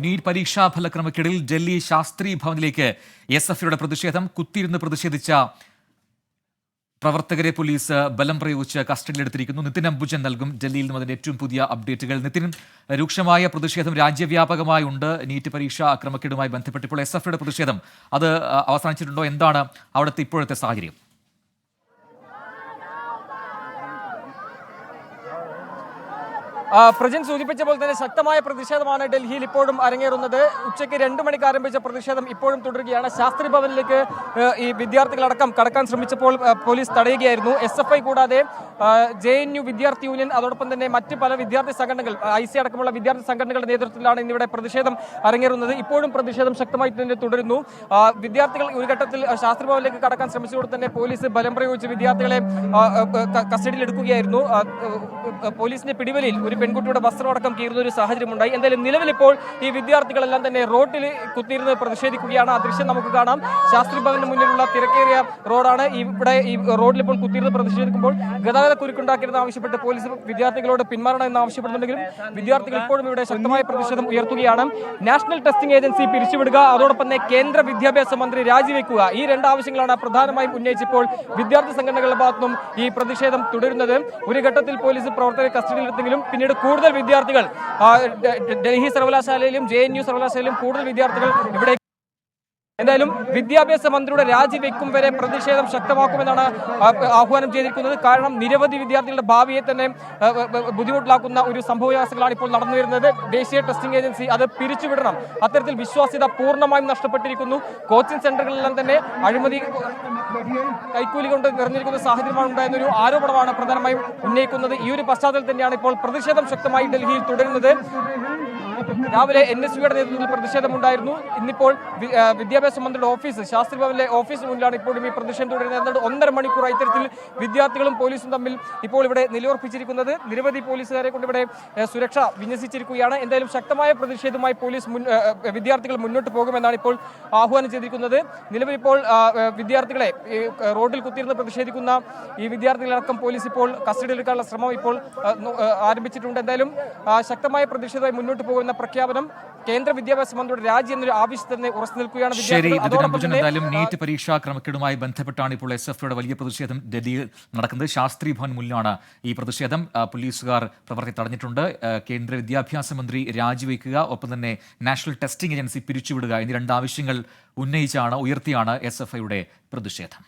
NEET പരീക്ഷാഫല ക്രമക്കേടിൽ Delhi Shastri ഭവനിലേക്ക് എസ്എഫ്ഐയുടെ പ്രതിഷേധം. കുത്തിയിരുന്ന് പ്രതിഷേധിച്ച പ്രവർത്തകരെ പോലീസ് ബലം പ്രയോഗിച്ച് കസ്റ്റഡിയിലെടുത്തിരിക്കുന്നു. നിതിൻ അംബുജൻ നൽകും ഡൽഹിയിൽ നിന്നും അതിന്റെ ഏറ്റവും പുതിയ അപ്ഡേറ്റുകൾ. നിതിൻ, രൂക്ഷമായ പ്രതിഷേധം രാജ്യവ്യാപകമായി ഉണ്ട് നീറ്റ് പരീക്ഷാ ക്രമക്കേടുമായി ബന്ധപ്പെട്ട്. ഇപ്പോൾ എസ്എഫ്ഐയുടെ പ്രതിഷേധം അത് അവസാനിച്ചിട്ടുണ്ടോ? എന്താണ് അവിടുത്തെ ഇപ്പോഴത്തെ സാഹചര്യം? പ്രജിൻ സൂചിപ്പിച്ച പോലെ തന്നെ ശക്തമായ പ്രതിഷേധമാണ് ഡൽഹിയിൽ ഇപ്പോഴും അരങ്ങേറുന്നത്. ഉച്ചയ്ക്ക് 2 മണിക്ക് ആരംഭിച്ച പ്രതിഷേധം ഇപ്പോഴും തുടരുകയാണ്. ശാസ്ത്രി ഭവനിലേക്ക് ഈ വിദ്യാർത്ഥികളടക്കം കടക്കാൻ ശ്രമിച്ചപ്പോൾ പോലീസ് തടയുകയായിരുന്നു. SFI കൂടാതെ JNU വിദ്യാർത്ഥി യൂണിയൻ, അതോടൊപ്പം തന്നെ മറ്റ് പല വിദ്യാർത്ഥി സംഘടനകൾ, IC അടക്കമുള്ള വിദ്യാർത്ഥി സംഘടനകളുടെ നേതൃത്വത്തിലാണ് ഇന്നിവിടെ പ്രതിഷേധം അരങ്ങേറുന്നത്. ഇപ്പോഴും പ്രതിഷേധം ശക്തമായി തന്നെ തുടരുന്നു. വിദ്യാർത്ഥികൾ ഒരു ഘട്ടത്തിൽ ശാസ്ത്രി ഭവനിലേക്ക് കടക്കാൻ ശ്രമിച്ചതോടെ തന്നെ പോലീസ് ബലം പ്രയോഗിച്ച് വിദ്യാർത്ഥികളെ കസ്റ്റഡിയിലെടുക്കുകയായിരുന്നു. പോലീസിന്റെ പിടിവലിയിൽ ഒരു പെൺകുട്ടിയുടെ വസ്ത്രമടക്കം കീറുന്ന ഒരു സാഹചര്യമുണ്ടായി. എന്തായാലും നിലവിലിപ്പോൾ ഈ വിദ്യാർത്ഥികളെല്ലാം തന്നെ റോഡിൽ കുത്തിയിരുന്ന് പ്രതിഷേധിക്കുകയാണ്. ആ ദൃശ്യം നമുക്ക് കാണാം. ശാസ്ത്രി ഭവന് മുന്നിലുള്ള തിരക്കേറിയ റോഡാണ്. ഇവിടെ ഈ റോഡിൽ ഇപ്പോൾ കുത്തിയിരുന്ന് പ്രതിഷേധിക്കുമ്പോൾ ഗതാഗത കുരുക്കുണ്ടാക്കരുതെന്ന് ആവശ്യപ്പെട്ട് പോലീസ് വിദ്യാർത്ഥികളോട് പിന്മാറണം എന്ന് ആവശ്യപ്പെടുന്നുണ്ടെങ്കിലും വിദ്യാർത്ഥികൾ ഇപ്പോഴും ഇവിടെ ശക്തമായ പ്രതിഷേധം ഉയർത്തുകയാണ്. നാഷണൽ ടെസ്റ്റിംഗ് ഏജൻസി പിരിച്ചുവിടുക, അതോടൊപ്പം തന്നെ കേന്ദ്ര വിദ്യാഭ്യാസ മന്ത്രി രാജിവെക്കുക, ഈ 2 ആവശ്യങ്ങളാണ് പ്രധാനമായും ഉന്നയിച്ചപ്പോൾ വിദ്യാർത്ഥി സംഘടനകളുടെ ഭാഗത്തുനിന്നും ഈ പ്രതിഷേധം തുടരുന്നത്. ഒരു ഘട്ടത്തിൽ പോലീസ് പ്രവർത്തകരെ കസ്റ്റഡിയിലെടുത്തെങ്കിലും പിന്നീട് കൂടുതൽ വിദ്യാർത്ഥികൾ ഡൽഹി സർവകലാശാലയിലും JNU സർവകലാശാലയിലും കൂടുതൽ വിദ്യാർത്ഥികൾ ഇവിടെ. എന്തായാലും വിദ്യാഭ്യാസ മന്ത്രിയുടെ രാജിവെക്കും വരെ പ്രതിഷേധം ശക്തമാക്കുമെന്നാണ് ആഹ്വാനം ചെയ്തിരിക്കുന്നത്. കാരണം നിരവധി വിദ്യാർത്ഥികളുടെ ഭാവിയെ തന്നെ ബുദ്ധിമുട്ടിലാക്കുന്ന ഒരു സംഭവവികാസങ്ങളാണ് ഇപ്പോൾ നടന്നു വരുന്നത്. ദേശീയ ടെസ്റ്റിംഗ് ഏജൻസി അത് പിരിച്ചുവിടണം. അത്തരത്തിൽ വിശ്വാസ്യത പൂർണ്ണമായും നഷ്ടപ്പെട്ടിരിക്കുന്നു. കോച്ചിങ് സെന്ററുകളിലെല്ലാം തന്നെ അഴിമതി, കൈക്കൂലി കൊണ്ട് നിറഞ്ഞിരിക്കുന്ന സാഹചര്യമാണ് ഉണ്ടായെന്നൊരു ആരോപണമാണ് പ്രധാനമായും ഉന്നയിക്കുന്നത്. ഈ ഒരു പശ്ചാത്തലത്തിൽ തന്നെയാണ് ഇപ്പോൾ പ്രതിഷേധം ശക്തമായി ഡൽഹിയിൽ തുടരുന്നത്. രാവിലെ NSUയുടെ നേതൃത്വത്തിൽ പ്രതിഷേധമുണ്ടായിരുന്നു. ഇന്നിപ്പോൾ വിദ്യാഭ്യാസ മന്ത്രിയുടെ ഓഫീസ്, ശാസ്ത്രി ഭവനിലെ ഓഫീസിന് മുന്നിലാണ് ഇപ്പോഴും ഈ പ്രതിഷേധം തുടരുന്നത്. 1.5 മണിക്കൂർ ഇത്തരത്തിൽ വിദ്യാർത്ഥികളും പോലീസും തമ്മിൽ ഇപ്പോൾ ഇവിടെ നിലയുറപ്പിച്ചിരിക്കുന്നത്. നിരവധി പോലീസുകാരെ കൊണ്ട് ഇവിടെ സുരക്ഷ വിന്യസിച്ചിരിക്കുകയാണ്. എന്തായാലും ശക്തമായ പ്രതിഷേധവുമായി വിദ്യാർത്ഥികൾ മുന്നോട്ട് പോകുമെന്നാണ് ഇപ്പോൾ ആഹ്വാനം ചെയ്തിരിക്കുന്നത്. നിലവിൽ ഇപ്പോൾ വിദ്യാർത്ഥികളെ റോഡിൽ കുത്തിയിരുന്ന് പ്രതിഷേധിക്കുന്ന ഈ വിദ്യാർത്ഥികളടക്കം പോലീസ് ഇപ്പോൾ കസ്റ്റഡിയിലെടുക്കാനുള്ള ശ്രമം ഇപ്പോൾ ആരംഭിച്ചിട്ടുണ്ട്. എന്തായാലും ശക്തമായ പ്രതിഷേധമായി മുന്നോട്ട് പോകുന്ന പ്രഖ്യാപനം കേന്ദ്ര വിദ്യാഭ്യാസ മന്ത്രിയുടെ രാജി എന്നൊരു ആവശ്യത്തിന് ഉറച്ചു നിൽക്കുകയാണ്. എന്തായാലും നീറ്റ് പരീക്ഷാ ക്രമക്കേടുമായി ബന്ധപ്പെട്ടാണ് ഇപ്പോൾ SFIയുടെ വലിയ പ്രതിഷേധം ഡൽഹിയിൽ നടക്കുന്നത്. ശാസ്ത്രി ഭവൻ മുന്നിലാണ് ഈ പ്രതിഷേധം. പോലീസുകാർ പ്രവർത്തി തടഞ്ഞിട്ടുണ്ട്. കേന്ദ്ര വിദ്യാഭ്യാസ മന്ത്രി രാജിവെക്കുക, ഒപ്പം തന്നെ നാഷണൽ ടെസ്റ്റിംഗ് ഏജൻസി പിരിച്ചുവിടുക എന്നീ 2 ആവശ്യങ്ങൾ ഉയർത്തിയാണ് SFIയുടെ പ്രതിഷേധം.